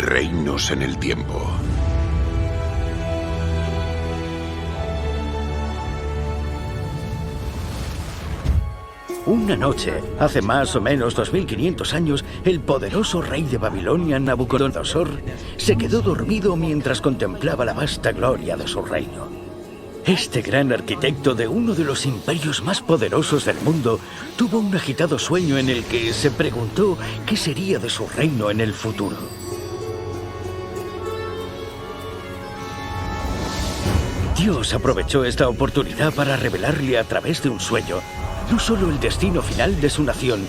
reinos en el tiempo. Una noche, hace más o menos 2500 años, el poderoso rey de Babilonia, Nabucodonosor, se quedó dormido mientras contemplaba la vasta gloria de su reino. Este gran arquitecto de uno de los imperios más poderosos del mundo tuvo un agitado sueño en el que se preguntó qué sería de su reino en el futuro. Dios aprovechó esta oportunidad para revelarle a través de un sueño no solo el destino final de su nación,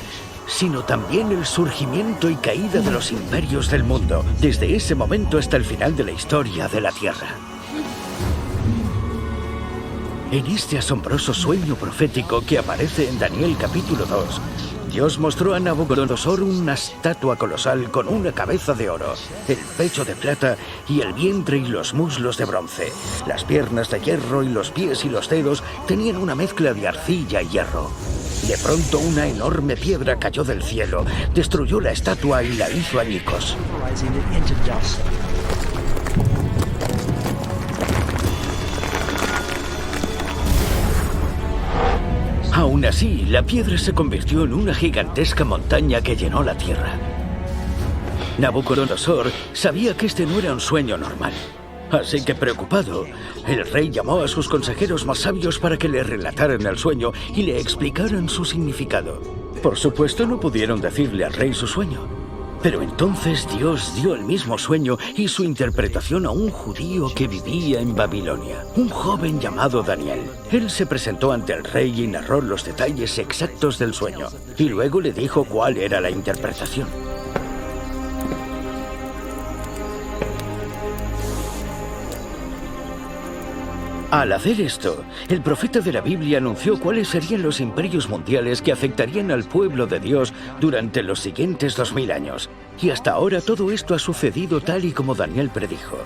sino también el surgimiento y caída de los imperios del mundo, desde ese momento hasta el final de la historia de la Tierra. En este asombroso sueño profético que aparece en Daniel capítulo 2, Dios mostró a Nabucodonosor una estatua colosal con una cabeza de oro, el pecho de plata y el vientre y los muslos de bronce. Las piernas de hierro y los pies y los dedos tenían una mezcla de arcilla y hierro. De pronto una enorme piedra cayó del cielo, destruyó la estatua y la hizo añicos. Aún así, la piedra se convirtió en una gigantesca montaña que llenó la tierra. Nabucodonosor sabía que este no era un sueño normal. Así que, preocupado, el rey llamó a sus consejeros más sabios para que le relataran el sueño y le explicaran su significado. Por supuesto, no pudieron decirle al rey su sueño. Pero entonces Dios dio el mismo sueño y su interpretación a un judío que vivía en Babilonia, un joven llamado Daniel. Él se presentó ante el rey y narró los detalles exactos del sueño, y luego le dijo cuál era la interpretación. Al hacer esto, el profeta de la Biblia anunció cuáles serían los imperios mundiales que afectarían al pueblo de Dios durante los siguientes 2000 años. Y hasta ahora todo esto ha sucedido tal y como Daniel predijo.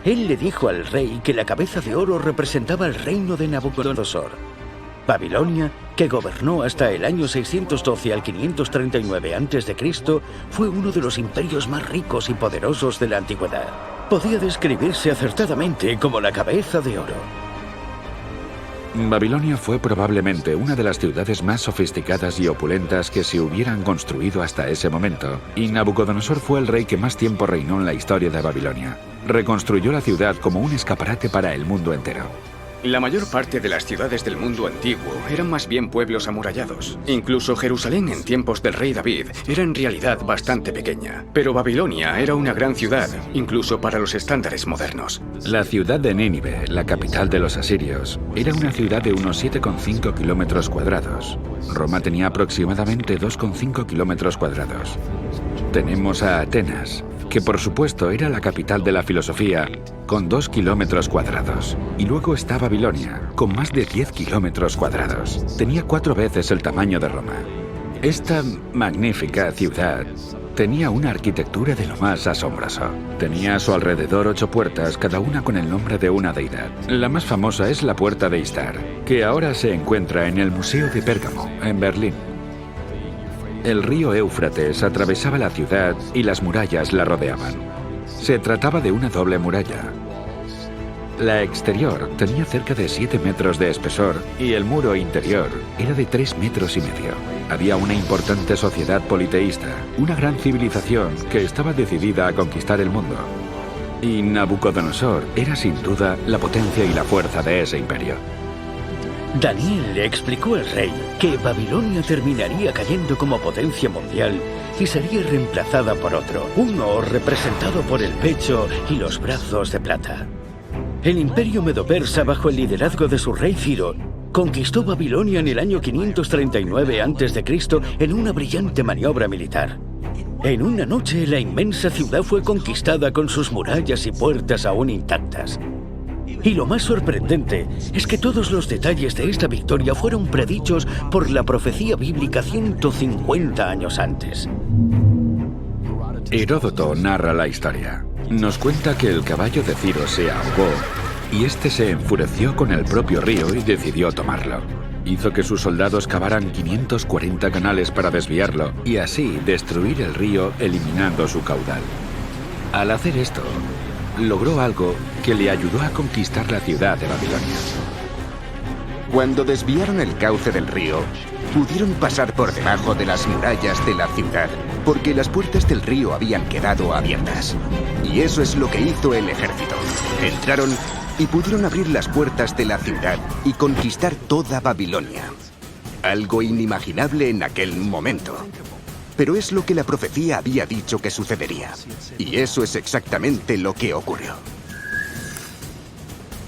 Él le dijo al rey que la cabeza de oro representaba el reino de Nabucodonosor. Babilonia, que gobernó hasta el año 612 al 539 a.C., fue uno de los imperios más ricos y poderosos de la antigüedad. Podía describirse acertadamente como la cabeza de oro. Babilonia fue probablemente una de las ciudades más sofisticadas y opulentas que se hubieran construido hasta ese momento, y Nabucodonosor fue el rey que más tiempo reinó en la historia de Babilonia. Reconstruyó la ciudad como un escaparate para el mundo entero. La mayor parte de las ciudades del mundo antiguo eran más bien pueblos amurallados. Incluso Jerusalén en tiempos del rey David era en realidad bastante pequeña. Pero Babilonia era una gran ciudad, incluso para los estándares modernos. La ciudad de Nínive, la capital de los asirios, era una ciudad de unos 7,5 kilómetros cuadrados. Roma tenía aproximadamente 2,5 kilómetros cuadrados. Tenemos a Atenas, que por supuesto era la capital de la filosofía, con 2 kilómetros cuadrados. Y luego está Babilonia, con más de 10 kilómetros cuadrados. Tenía 4 veces el tamaño de Roma. Esta magnífica ciudad tenía una arquitectura de lo más asombroso. Tenía a su alrededor 8 puertas, cada una con el nombre de una deidad. La más famosa es la Puerta de Istar, que ahora se encuentra en el Museo de Pérgamo, en Berlín. El río Éufrates atravesaba la ciudad y las murallas la rodeaban. Se trataba de una doble muralla. La exterior tenía cerca de 7 metros de espesor y el muro interior era de 3,5 metros. Había una importante sociedad politeísta, una gran civilización que estaba decidida a conquistar el mundo. Y Nabucodonosor era sin duda la potencia y la fuerza de ese imperio. Daniel le explicó al rey que Babilonia terminaría cayendo como potencia mundial y sería reemplazada por otro, uno representado por el pecho y los brazos de plata. El imperio medo-persa, bajo el liderazgo de su rey Ciro, conquistó Babilonia en el año 539 a.C. en una brillante maniobra militar. En una noche, la inmensa ciudad fue conquistada con sus murallas y puertas aún intactas. Y lo más sorprendente es que todos los detalles de esta victoria fueron predichos por la profecía bíblica 150 años antes. Heródoto narra la historia. Nos cuenta que el caballo de Ciro se ahogó y este se enfureció con el propio río y decidió tomarlo. Hizo que sus soldados cavaran 540 canales para desviarlo y así destruir el río eliminando su caudal. Al hacer esto, logró algo que le ayudó a conquistar la ciudad de Babilonia. Cuando desviaron el cauce del río, pudieron pasar por debajo de las murallas de la ciudad, porque las puertas del río habían quedado abiertas. Y eso es lo que hizo el ejército. Entraron y pudieron abrir las puertas de la ciudad y conquistar toda Babilonia. Algo inimaginable en aquel momento. Pero es lo que la profecía había dicho que sucedería. Y eso es exactamente lo que ocurrió.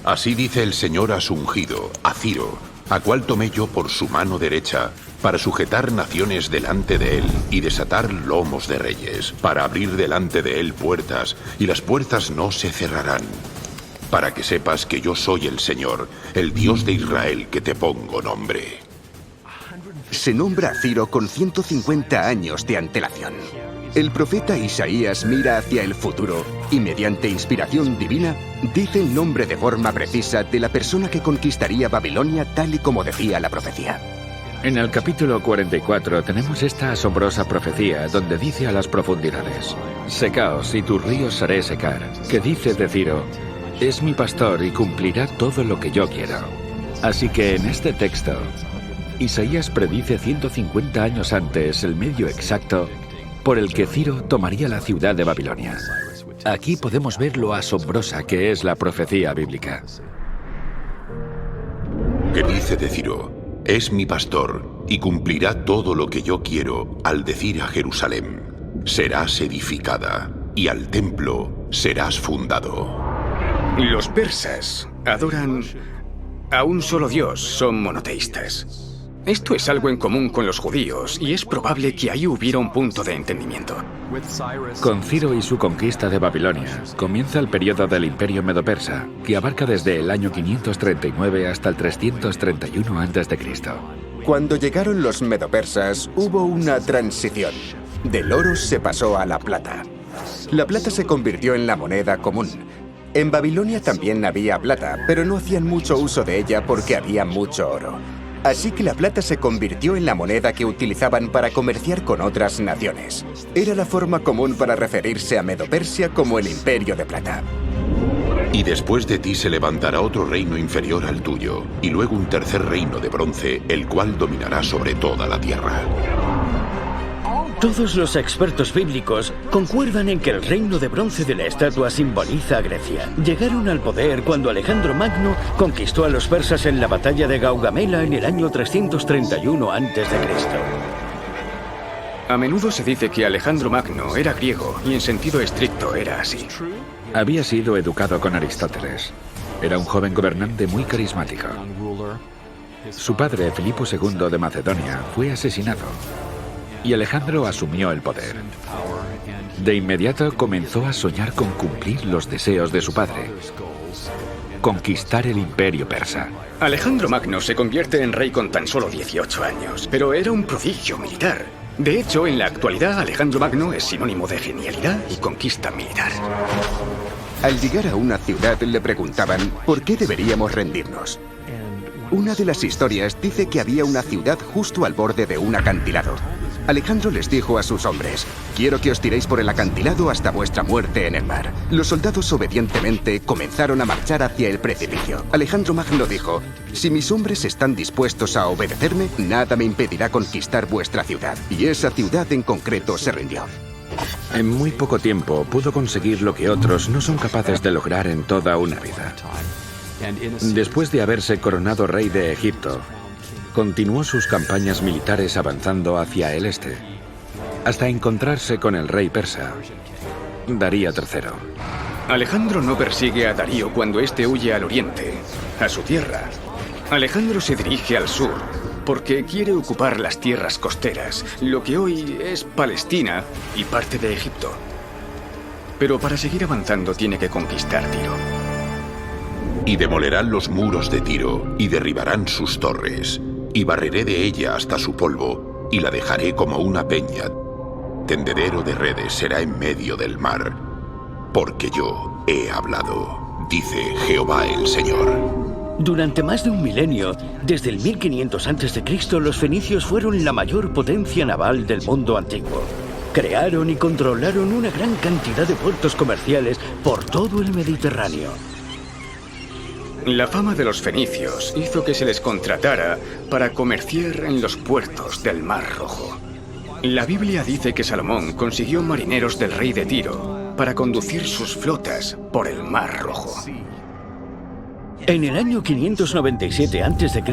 Así dice el Señor a su ungido, a Ciro, a cual tomé yo por su mano derecha, para sujetar naciones delante de él y desatar lomos de reyes, para abrir delante de él puertas, y las puertas no se cerrarán. Para que sepas que yo soy el Señor, el Dios de Israel, que te pongo nombre. Se nombra a Ciro con 150 años de antelación. El profeta Isaías mira hacia el futuro y, mediante inspiración divina, dice el nombre de forma precisa de la persona que conquistaría Babilonia tal y como decía la profecía. En el capítulo 44 tenemos esta asombrosa profecía donde dice a las profundidades: Secaos y tus ríos haré secar, que dice de Ciro: es mi pastor y cumplirá todo lo que yo quiero. Así que en este texto, Isaías predice 150 años antes el medio exacto por el que Ciro tomaría la ciudad de Babilonia. Aquí podemos ver lo asombrosa que es la profecía bíblica. Que dice de Ciro: es mi pastor y cumplirá todo lo que yo quiero, al decir a Jerusalén: serás edificada, y al templo serás fundado. Los persas adoran a un solo Dios, son monoteístas. Esto es algo en común con los judíos, y es probable que ahí hubiera un punto de entendimiento. Con Ciro y su conquista de Babilonia, comienza el periodo del Imperio Medo-Persa, que abarca desde el año 539 hasta el 331 a.C. Cuando llegaron los medopersas, hubo una transición. Del oro se pasó a la plata. La plata se convirtió en la moneda común. En Babilonia también había plata, pero no hacían mucho uso de ella porque había mucho oro. Así que la plata se convirtió en la moneda que utilizaban para comerciar con otras naciones. Era la forma común para referirse a Medo-Persia como el Imperio de Plata. Y después de ti se levantará otro reino inferior al tuyo, y luego un tercer reino de bronce, el cual dominará sobre toda la tierra. Todos los expertos bíblicos concuerdan en que el reino de bronce de la estatua simboliza a Grecia. Llegaron al poder cuando Alejandro Magno conquistó a los persas en la batalla de Gaugamela en el año 331 a.C. A menudo se dice que Alejandro Magno era griego, y en sentido estricto era así. Había sido educado con Aristóteles. Era un joven gobernante muy carismático. Su padre, Filipo II de Macedonia, fue asesinado, y Alejandro asumió el poder. De inmediato comenzó a soñar con cumplir los deseos de su padre: conquistar el imperio persa. Alejandro Magno se convierte en rey con tan solo 18 años, pero era un prodigio militar. De hecho, en la actualidad, Alejandro Magno es sinónimo de genialidad y conquista militar. Al llegar a una ciudad le preguntaban ¿por qué deberíamos rendirnos? Una de las historias dice que había una ciudad justo al borde de un acantilado. Alejandro les dijo a sus hombres: quiero que os tiréis por el acantilado hasta vuestra muerte en el mar. Los soldados obedientemente comenzaron a marchar hacia el precipicio. Alejandro Magno dijo: si mis hombres están dispuestos a obedecerme, nada me impedirá conquistar vuestra ciudad. Y esa ciudad en concreto se rindió. En muy poco tiempo pudo conseguir lo que otros no son capaces de lograr en toda una vida. Después de haberse coronado rey de Egipto, continuó sus campañas militares avanzando hacia el este, hasta encontrarse con el rey persa, Darío III. Alejandro no persigue a Darío cuando éste huye al oriente, a su tierra. Alejandro se dirige al sur, porque quiere ocupar las tierras costeras, lo que hoy es Palestina y parte de Egipto. Pero para seguir avanzando tiene que conquistar Tiro. Y demolerán los muros de Tiro, y derribarán sus torres, y barreré de ella hasta su polvo, y la dejaré como una peña. Tendedero de redes será en medio del mar, porque yo he hablado, dice Jehová el Señor. Durante más de un milenio, desde el 1500 a.C., los fenicios fueron la mayor potencia naval del mundo antiguo. Crearon y controlaron una gran cantidad de puertos comerciales por todo el Mediterráneo. La fama de los fenicios hizo que se les contratara para comerciar en los puertos del Mar Rojo. La Biblia dice que Salomón consiguió marineros del rey de Tiro para conducir sus flotas por el Mar Rojo. En el año 597 a.C.,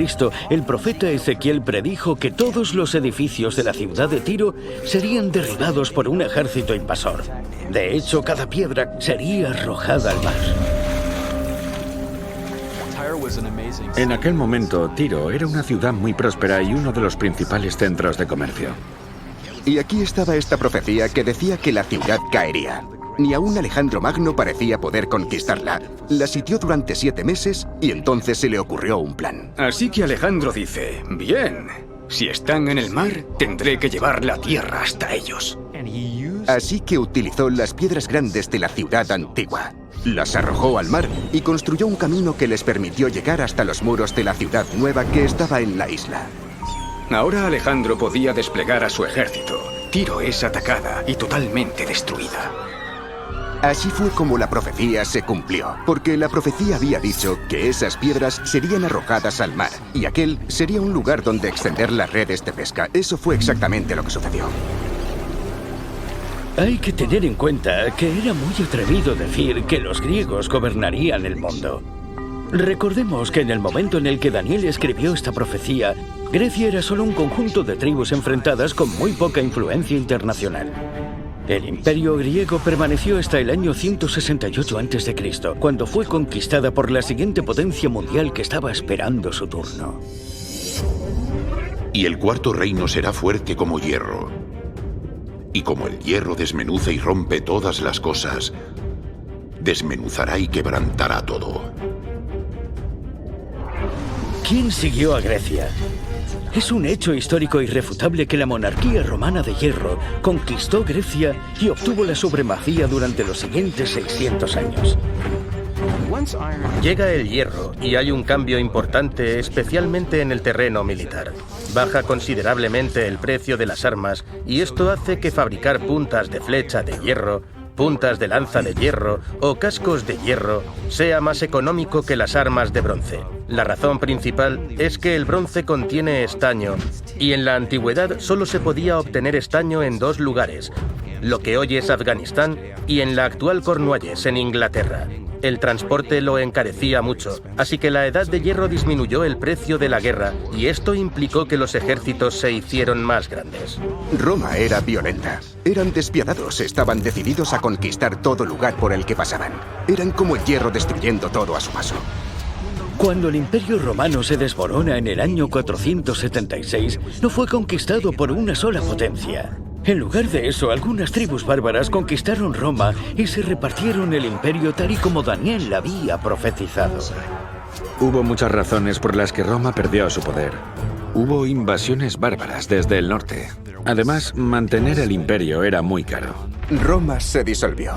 el profeta Ezequiel predijo que todos los edificios de la ciudad de Tiro serían derribados por un ejército invasor. De hecho, cada piedra sería arrojada al mar. En aquel momento, Tiro era una ciudad muy próspera y uno de los principales centros de comercio. Y aquí estaba esta profecía que decía que la ciudad caería. Ni aún Alejandro Magno parecía poder conquistarla. La sitió durante 7 meses y entonces se le ocurrió un plan. Así que Alejandro dice, bien, si están en el mar, tendré que llevar la tierra hasta ellos. Así que utilizó las piedras grandes de la ciudad antigua. Las arrojó al mar y construyó un camino que les permitió llegar hasta los muros de la ciudad nueva que estaba en la isla. Ahora Alejandro podía desplegar a su ejército. Tiro es atacada y totalmente destruida. Así fue como la profecía se cumplió, porque la profecía había dicho que esas piedras serían arrojadas al mar, y aquel sería un lugar donde extender las redes de pesca. Eso fue exactamente lo que sucedió. Hay que tener en cuenta que era muy atrevido decir que los griegos gobernarían el mundo. Recordemos que en el momento en el que Daniel escribió esta profecía, Grecia era solo un conjunto de tribus enfrentadas con muy poca influencia internacional. El imperio griego permaneció hasta el año 168 a.C., cuando fue conquistada por la siguiente potencia mundial que estaba esperando su turno. Y el cuarto reino será fuerte como hierro. Y como el hierro desmenuza y rompe todas las cosas, desmenuzará y quebrantará todo. ¿Quién siguió a Grecia? Es un hecho histórico irrefutable que la monarquía romana de hierro conquistó Grecia y obtuvo la supremacía durante los siguientes 600 años. Llega el hierro y hay un cambio importante, especialmente en el terreno militar. Baja considerablemente el precio de las armas y esto hace que fabricar puntas de flecha de hierro, puntas de lanza de hierro o cascos de hierro sea más económico que las armas de bronce. La razón principal es que el bronce contiene estaño y en la antigüedad solo se podía obtener estaño en 2 lugares, lo que hoy es Afganistán y en la actual Cornualles, en Inglaterra. El transporte lo encarecía mucho, así que la edad de hierro disminuyó el precio de la guerra y esto implicó que los ejércitos se hicieron más grandes. Roma era violenta. Eran despiadados, estaban decididos a conquistar todo lugar por el que pasaban. Eran como el hierro destruyendo todo a su paso. Cuando el Imperio Romano se desmorona en el año 476, no fue conquistado por una sola potencia. En lugar de eso, algunas tribus bárbaras conquistaron Roma y se repartieron el imperio tal y como Daniel había profetizado. Hubo muchas razones por las que Roma perdió su poder. Hubo invasiones bárbaras desde el norte. Además, mantener el imperio era muy caro. Roma se disolvió.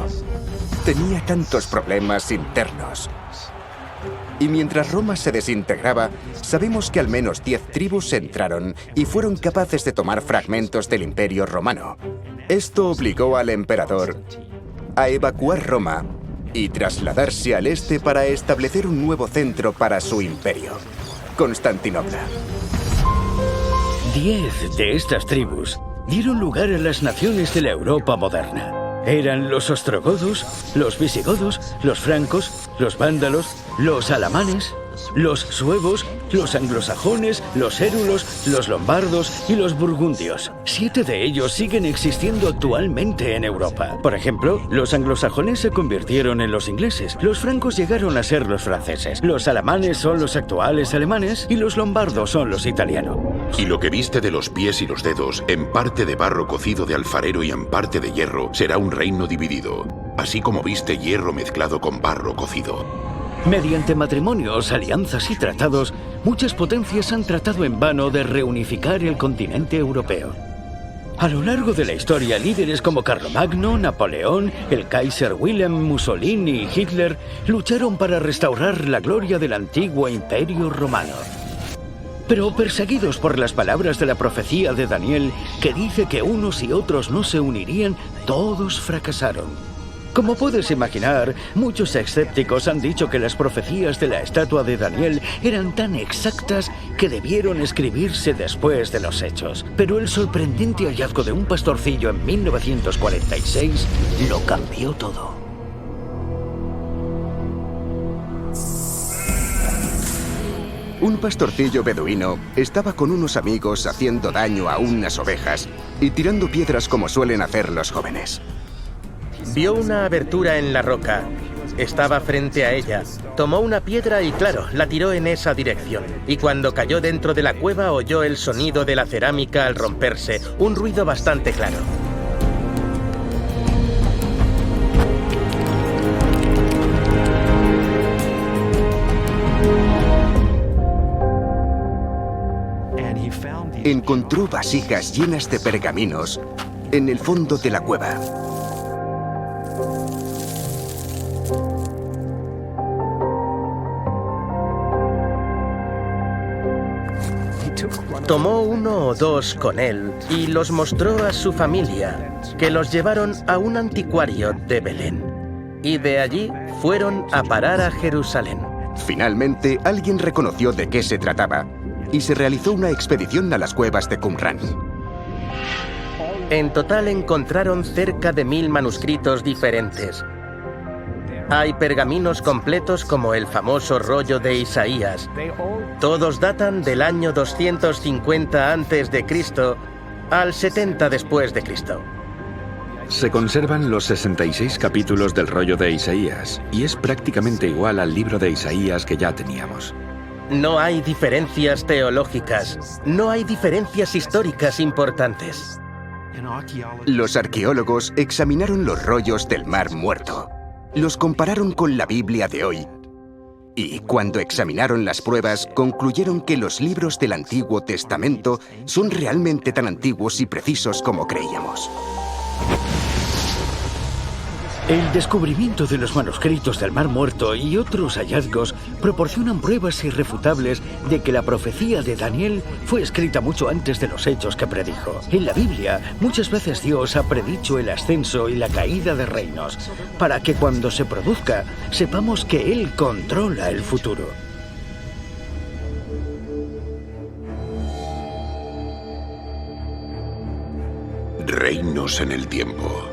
Tenía tantos problemas internos. Y mientras Roma se desintegraba, sabemos que al menos 10 tribus entraron y fueron capaces de tomar fragmentos del Imperio Romano. Esto obligó al emperador a evacuar Roma y trasladarse al este para establecer un nuevo centro para su imperio, Constantinopla. 10 de estas tribus dieron lugar a las naciones de la Europa moderna. Eran los ostrogodos, los visigodos, los francos, los vándalos, los alamanes, los suevos, los anglosajones, los érulos, los lombardos y los burgundios. 7 de ellos siguen existiendo actualmente en Europa. Por ejemplo, los anglosajones se convirtieron en los ingleses, los francos llegaron a ser los franceses, los alamanes son los actuales alemanes y los lombardos son los italianos. Y lo que viste de los pies y los dedos, en parte de barro cocido de alfarero y en parte de hierro, será un reino dividido, así como viste hierro mezclado con barro cocido. Mediante matrimonios, alianzas y tratados, muchas potencias han tratado en vano de reunificar el continente europeo. A lo largo de la historia, líderes como Carlomagno, Napoleón, el Kaiser Wilhelm, Mussolini y Hitler lucharon para restaurar la gloria del antiguo Imperio Romano. pero perseguidos por las palabras de la profecía de Daniel, que dice que unos y otros no se unirían, todos fracasaron. Como puedes imaginar, muchos escépticos han dicho que las profecías de la estatua de Daniel eran tan exactas que debieron escribirse después de los hechos. Pero el sorprendente hallazgo de un pastorcillo en 1946 lo cambió todo. Un pastorcillo beduino estaba con unos amigos haciendo daño a unas ovejas y tirando piedras como suelen hacer los jóvenes. Vio una abertura en la roca. Estaba frente a ella. Tomó una piedra y, claro, la tiró en esa dirección. Y cuando cayó dentro de la cueva oyó el sonido de la cerámica al romperse, un ruido bastante claro. Encontró vasijas llenas de pergaminos en el fondo de la cueva. Tomó uno o dos con él y los mostró a su familia, que los llevaron a un anticuario de Belén. Y de allí fueron a parar a Jerusalén. Finalmente, alguien reconoció de qué se trataba y se realizó una expedición a las cuevas de Qumran. En total encontraron cerca de 1000 manuscritos diferentes. Hay pergaminos completos como el famoso rollo de Isaías. Todos datan del año 250 a.C. al 70 después de Cristo. Se conservan los 66 capítulos del rollo de Isaías, y es prácticamente igual al libro de Isaías que ya teníamos. No hay diferencias teológicas, no hay diferencias históricas importantes. Los arqueólogos examinaron los rollos del Mar Muerto. Los compararon con la Biblia de hoy. Y cuando examinaron las pruebas, concluyeron que los libros del Antiguo Testamento son realmente tan antiguos y precisos como creíamos. El descubrimiento de los manuscritos del Mar Muerto y otros hallazgos proporcionan pruebas irrefutables de que la profecía de Daniel fue escrita mucho antes de los hechos que predijo. En la Biblia, muchas veces Dios ha predicho el ascenso y la caída de reinos, para que cuando se produzca, sepamos que Él controla el futuro. Reinos en el tiempo.